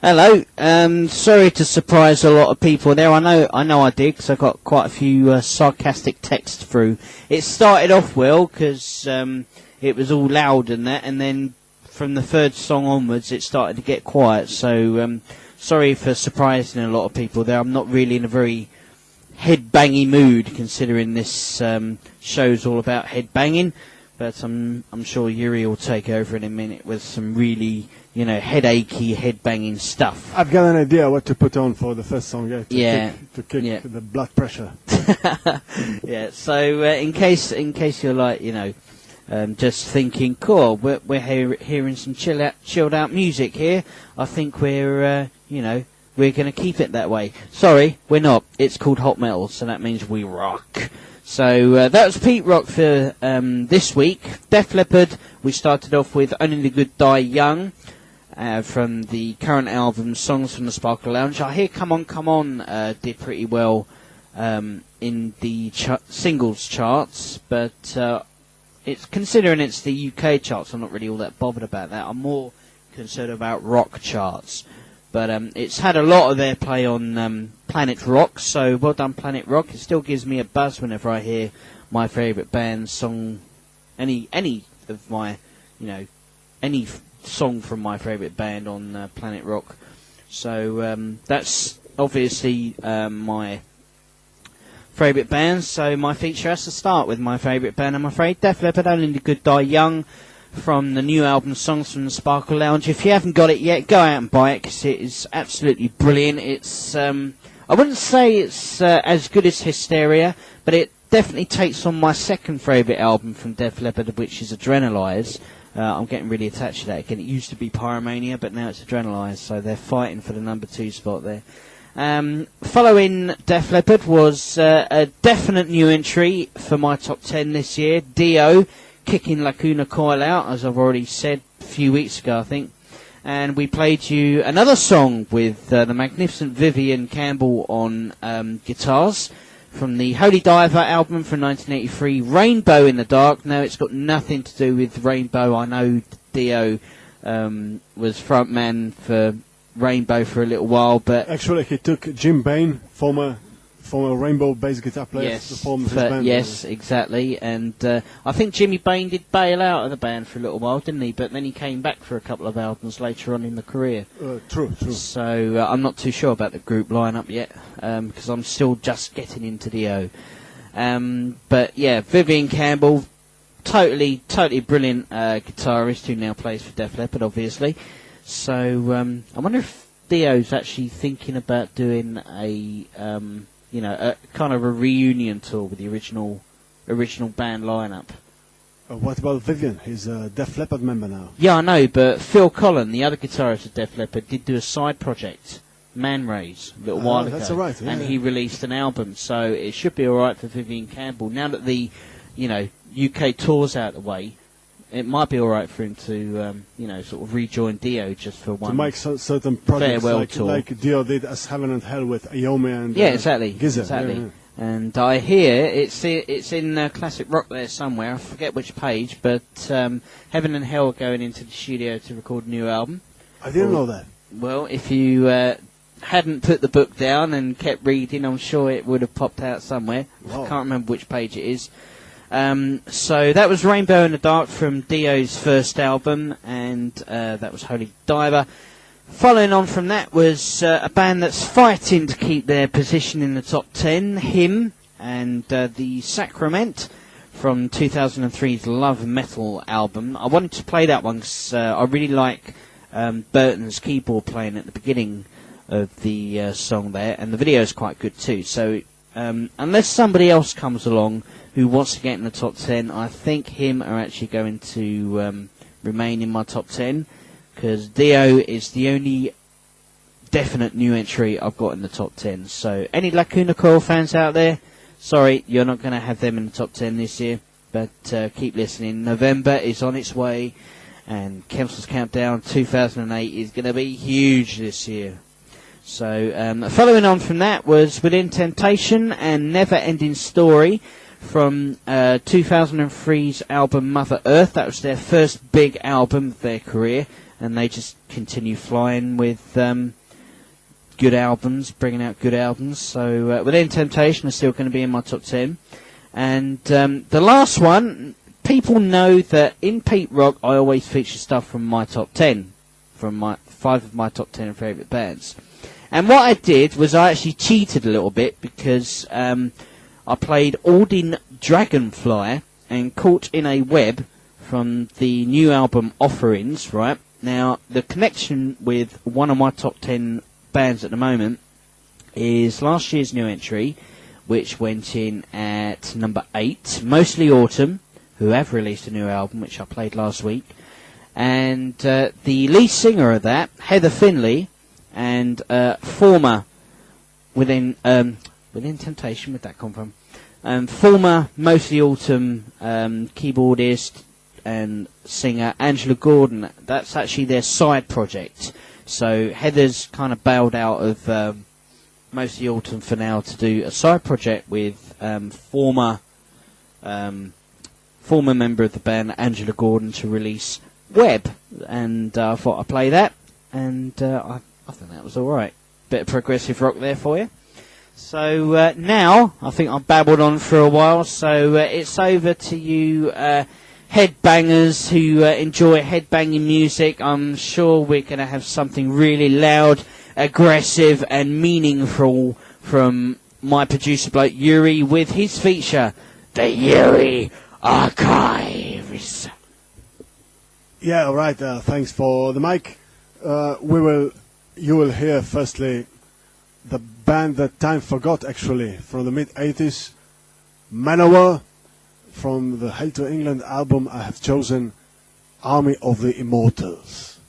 Hello. Sorry to surprise a lot of people there. I know I did, because I got quite a few sarcastic texts through. It started off well, because it was all loud and that, and then from the third song onwards, it started to get quiet. So sorry for surprising a lot of people there. I'm not really in a very head-banging mood, considering this show's all about head-banging. But I'm sure Jurij will take over in a minute with some really, headachy, head-banging stuff. I've got an idea what to put on for the first song, to kick the blood pressure. Yeah. So in case you're like, just thinking, cool, we're hearing some chilled out music here. I think we're going to keep it that way. Sorry, we're not. It's called Hot Metal, so that means we rock. So that was Pete Rock for this week. Def Leppard, we started off with Only the Good Die Young from the current album Songs from the Sparkle Lounge. I hear Come On, Come On did pretty well in the singles charts, but it's considering it's the UK charts, I'm not really all that bothered about that. I'm more concerned about rock charts. But it's had a lot of airplay on Planet Rock, so well done, Planet Rock. It still gives me a buzz whenever I hear my favourite band's song, any of my, any song from my favourite band on Planet Rock. So that's obviously my favourite band. So my feature has to start with my favourite band, I'm afraid. Def Leppard, Only the Good Die Young, from the new album Songs from the Sparkle Lounge. If you haven't got it yet, go out and buy it, because it is absolutely brilliant. It's I wouldn't say it's as good as Hysteria, but it definitely takes on my second favourite album from Def Leppard, which is Adrenalize. I'm getting really attached to that again. It used to be Pyromania, but now it's Adrenalize, so they're fighting for the number 2 spot there. Following Def Leppard was a definite new entry for my top 10 this year, Dio, kicking Lacuna Coil out, as I've already said a few weeks ago, I think. And we played you another song with the magnificent Vivian Campbell on guitars from the Holy Diver album from 1983, Rainbow in the Dark. Now, it's got nothing to do with Rainbow. I know Dio was frontman for Rainbow for a little while, but actually he took Jim Bain, former Rainbow bass guitar player, to form his band. Yes, exactly. And I think Jimmy Bain did bail out of the band for a little while, didn't he? But then he came back for a couple of albums later on in the career. True. So I'm not too sure about the group lineup yet, because I'm still just getting into Dio. But yeah, Vivian Campbell, totally brilliant guitarist who now plays for Def Leppard, obviously. So I wonder if Dio's actually thinking about doing a kind of a reunion tour with the original band lineup. What about Vivian? He's a Def Leppard member now. Yeah, I know, but Phil Collen, the other guitarist of Def Leppard, did do a side project, Man Rays, a little while ago. That's all right, yeah. And he released an album, so it should be all right for Vivian Campbell. Now that the, UK tour's out of the way, it might be all right for him to, sort of rejoin Dio just for one. To make certain projects like Dio did as Heaven and Hell with Iommi and exactly. Giza. Exactly. Yeah. And I hear it's in Classic Rock there somewhere. I forget which page, but Heaven and Hell are going into the studio to record a new album. I didn't know that. Well, if you hadn't put the book down and kept reading, I'm sure it would have popped out somewhere. Wow. I can't remember which page it is. So that was Rainbow in the Dark from Dio's first album, and that was Holy Diver. Following on from that was a band that's fighting to keep their position in the top 10, Him, and the Sacrament from 2003's Love Metal album. I wanted to play that one because I really like Burton's keyboard playing at the beginning of the song there, and the video is quite good too. So unless somebody else comes along who wants to get in the top 10, I think Him are actually going to remain in my top 10, because Dio is the only definite new entry I've got in the top 10. So any Lacuna Coil fans out there, sorry, you're not going to have them in the top 10 this year, but keep listening. November is on its way, and Kempson's Countdown 2008 is going to be huge this year. So following on from that was Within Temptation and Never Ending Story from 2003's album Mother Earth. That was their first big album of their career, and they just continue flying with good albums, bringing out good albums. So Within Temptation is still going to be in my top 10. And the last one, people know that in Pete Rock I always feature stuff from my top 10, from my 5 of my top 10 favourite bands. And what I did was I actually cheated a little bit because I played Aldin Dragonfly and Caught in a Web from the new album Offerings, right? Now, the connection with one of my top 10 bands at the moment is last year's new entry, which went in at number 8, Mostly Autumn, who have released a new album, which I played last week. And the lead singer of that, Heather Finley, and former Within Temptation, where'd that come from? Former Mostly Autumn keyboardist and singer Angela Gordon. That's actually their side project. So Heather's kind of bailed out of Mostly Autumn for now to do a side project with former member of the band Angela Gordon to release Web, and I thought I'd play that, and I think that was alright. Bit of progressive rock there for you. So now, I think I've babbled on for a while, so it's over to you headbangers who enjoy headbanging music. I'm sure we're going to have something really loud, aggressive and meaningful from my producer bloke Jurij with his feature, the Jurij Archives. Yeah, all right. Thanks for the mic. You will hear firstly the band that time forgot, actually, from the mid-80s, Manowar. From the Hail to England album, I have chosen Army of the Immortals.